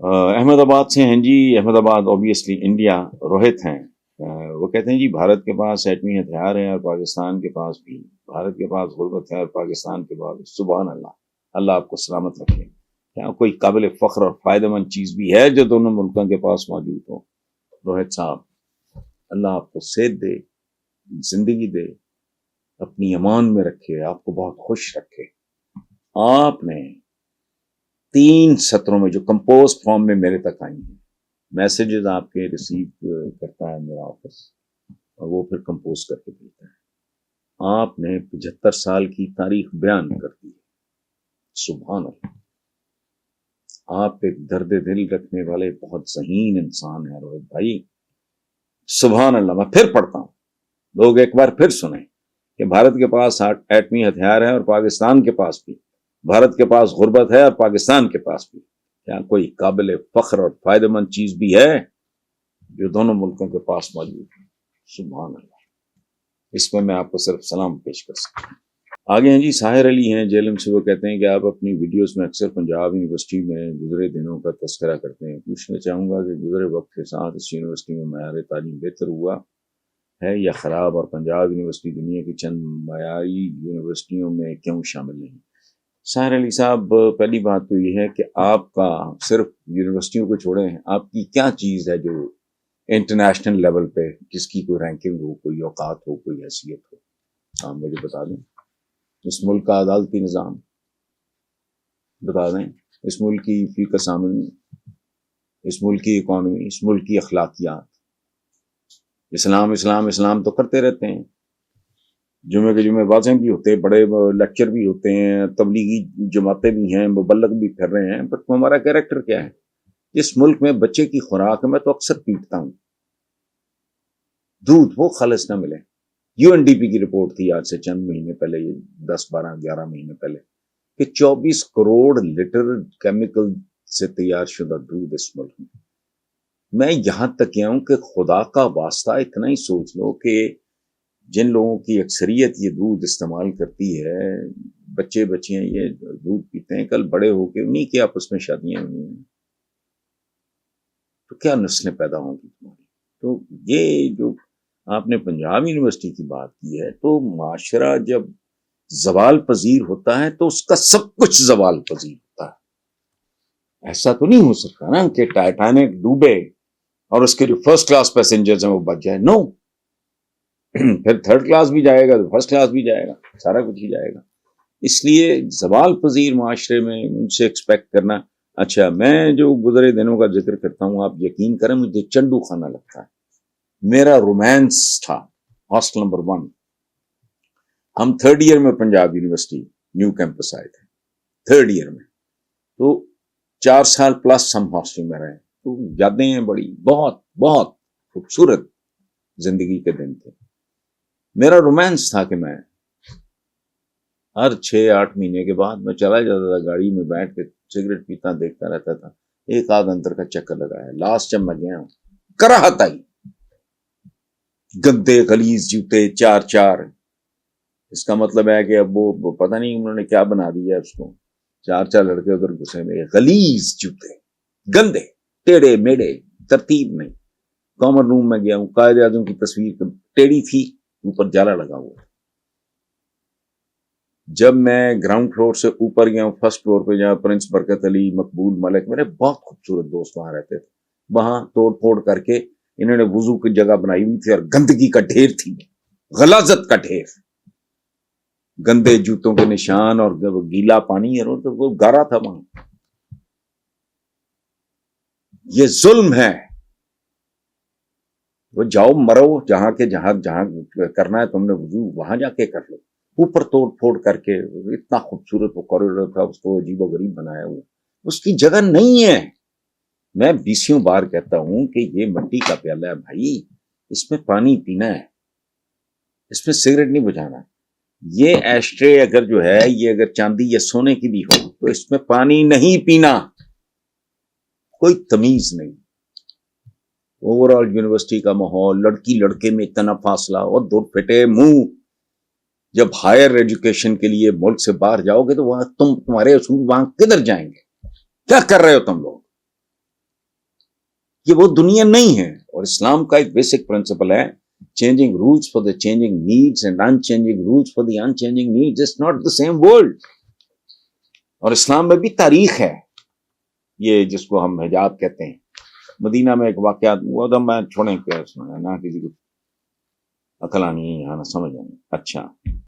احمد آباد سے ہیں جی. احمد آباد اوبیسلی انڈیا. روہت ہیں. وہ کہتے ہیں جی بھارت کے پاس ایٹمی ہتھیار ہے اور پاکستان کے پاس بھی. بھارت کے پاس غربت ہے اور پاکستان کے پاس. سبحان اللہ. اللہ آپ کو سلامت رکھے. کیا کوئی قابل فخر اور فائدہ مند چیز بھی ہے جو دونوں ملکوں کے پاس موجود ہو؟ روہت صاحب، اللہ آپ کو صحت دے، زندگی دے، اپنی امان میں رکھے، آپ کو بہت خوش رکھے. آپ نے 3 سطروں میں جو کمپوز فارم میں میرے تک آئی ہیں میسیجز آپ کے ریسیو کرتا ہے میرا آفس، اور وہ پھر کمپوز کر کے دیتا ہے. آپ نے 75 سال کی تاریخ بیان کر دی ہے. سبحان اللہ. آپ ایک درد دل رکھنے والے بہت ذہین انسان ہیں روہت بھائی. سبحان اللہ. میں پھر پڑھتا ہوں، لوگ ایک بار پھر سنیں کہ بھارت کے پاس ایٹمی ہتھیار ہے اور پاکستان کے پاس بھی. بھارت کے پاس غربت ہے اور پاکستان کے پاس بھی. کیا کوئی قابل فخر اور فائدہ مند چیز بھی ہے جو دونوں ملکوں کے پاس موجود ہے؟ سبحان اللہ. اس میں آپ کو صرف سلام پیش کر سکتا ہوں. آگے ہیں جی ساحر علی ہیں جیلم سے. وہ کہتے ہیں کہ آپ اپنی ویڈیوز میں اکثر پنجاب یونیورسٹی میں گزرے دنوں کا تذکرہ کرتے ہیں. پوچھنا چاہوں گا کہ گزرے وقت کے ساتھ اس یونیورسٹی میں معیار تعلیم بہتر ہوا ہے یا خراب، اور پنجاب یونیورسٹی دنیا کی چند معیاری یونیورسٹیوں میں کیوں شامل نہیں؟ ساحر علی صاحب، پہلی بات تو یہ ہے کہ آپ کا صرف یونیورسٹیوں کو چھوڑیں، آپ کی کیا چیز ہے جو انٹرنیشنل لیول پہ جس کی کوئی رینکنگ ہو، کوئی اوقات ہو، کوئی حیثیت ہو؟ آپ مجھے بتا دیں. اس ملک کا عدالتی نظام بتا دیں، اس ملک کی فی قسامنی، اس ملک کی اکانومی، اس ملک کی اخلاقیات. اسلام اسلام اسلام تو کرتے رہتے ہیں، جمعے کے جمعے واضح بھی ہوتے ہیں، بڑے لیکچر بھی ہوتے ہیں، تبلیغی جماعتیں بھی ہیں، مبلغ بھی پھر رہے ہیں، بٹ ہمارا کیریکٹر کیا ہے؟ اس ملک میں بچے کی خوراک میں تو اکثر پیٹتا ہوں، دودھ وہ خالص نہ ملے. یو این ڈی پی کی رپورٹ تھی آج سے چند مہینے پہلے، 10 12 11 مہینے پہلے، کہ 24 کروڑ لیٹر کیمیکل سے تیار شدہ دودھ اس ملک میں. میں یہاں تک گیا ہوں کہ خدا کا واسطہ اتنا ہی سوچ لو کہ جن لوگوں کی اکثریت یہ دودھ استعمال کرتی ہے، بچے بچیاں یہ دودھ پیتے ہیں، کل بڑے ہو کے انہیں کے آپس میں شادیاں ہوئی ہیں، تو کیا نسلیں پیدا ہوں گی تمہاری؟ تو یہ جو آپ نے پنجاب یونیورسٹی کی بات کی ہے، تو معاشرہ جب زوال پذیر ہوتا ہے تو اس کا سب کچھ زوال پذیر ہوتا ہے. ایسا تو نہیں ہو سکتا نا کہ ٹائٹینک ڈوبے اور اس کے جو فرسٹ کلاس پیسنجرز ہیں وہ بچ جائے. نو، پھر تھرڈ کلاس بھی جائے گا تو فرسٹ کلاس بھی جائے گا، سارا کچھ ہی جائے گا. اس لیے زوال پذیر معاشرے میں ان سے ایکسپیکٹ کرنا. اچھا، میں جو گزرے دنوں کا ذکر کرتا ہوں، آپ یقین کریں مجھے چنڈو خانہ لگتا ہے. میرا رومانس تھا ہاسٹل نمبر 1. ہم 3rd ایئر میں پنجاب یونیورسٹی نیو کیمپس آئے تھے، 3rd ایئر میں، تو 4 سال پلس ہم ہاسٹل میں رہے. تو یادیں ہیں بڑی، بہت بہت خوبصورت زندگی کے دن تھے. میرا رومانس تھا کہ میں ہر 6 8 مہینے کے بعد میں چلا جاتا تھا گاڑی میں بیٹھ کے، سگریٹ پیتا دیکھتا رہتا تھا. ایک آدھ انتر کا چکر لگایا. لاسٹ جب میں گیا کراہت آئی، گندے غلیظ جوتے 4 اس کا مطلب ہے کہ اب وہ پتہ نہیں انہوں نے کیا بنا دیا اس کو. 4 لڑکے ادھر گھسے میں، غلیظ جوتے، گندے، ٹیڑے میڑے، ترتیب نہیں. کامن روم میں گیا ہوں، قائد اعظم کی تصویر ٹیڑھی تھی، اوپر جالا لگا ہوا. جب میں گراؤنڈ فلور سے اوپر گیا ہوں، فرسٹ فلور پہ جہاں پرنس برکت علی، مقبول ملک، میرے بہت خوبصورت دوست وہاں رہتے تھے، وہاں توڑ پھوڑ کر کے انہوں نے وضو کی جگہ بنائی ہوئی تھی اور گندگی کا ڈھیر تھی، غلاظت کا ڈھیر، گندے جوتوں کے نشان اور گیلا پانی، اور وہ گارا تھا وہاں. یہ ظلم ہے. وہ جاؤ مرو جہاں کے جہاں کرنا ہے تم نے وضو وہاں جا کے کر لو. اوپر توڑ پھوڑ کر کے اتنا خوبصورت وہ کوریڈور تھا، اس کو عجیب و غریب بنایا ہوا، اس کی جگہ نہیں ہے. میں 20 بار کہتا ہوں کہ یہ مٹی کا پیالہ ہے بھائی، اس میں پانی پینا ہے، اس میں سگریٹ نہیں بجھانا. یہ ایشٹرے اگر جو ہے یہ اگر چاندی یا سونے کی بھی ہو تو اس میں پانی نہیں پینا. کوئی تمیز نہیں. اوور آل یونیورسٹی کا ماحول، لڑکی لڑکے میں اتنا فاصلہ، اور دور پھٹے منہ. جب ہائر ایجوکیشن کے لیے ملک سے باہر جاؤ گے تو وہاں تمہارے اصول وہاں کدھر جائیں گے؟ کیا کر رہے ہو تم لوگ؟ یہ وہ دنیا نہیں ہے. اور اسلام کا ایک بیسک پرنسپل ہے changing rules for the changing needs and unchanging rules for the unchanging needs. It's not the same world. اور اسلام میں بھی تاریخ ہے, یہ جس کو ہم حجاب کہتے ہیں. مدینہ میں ایک واقعات ہوا تھا, میں چھوڑیں کہ نہ کسی کو عقل آنی ہے یہاں نہ سمجھ آنی. اچھا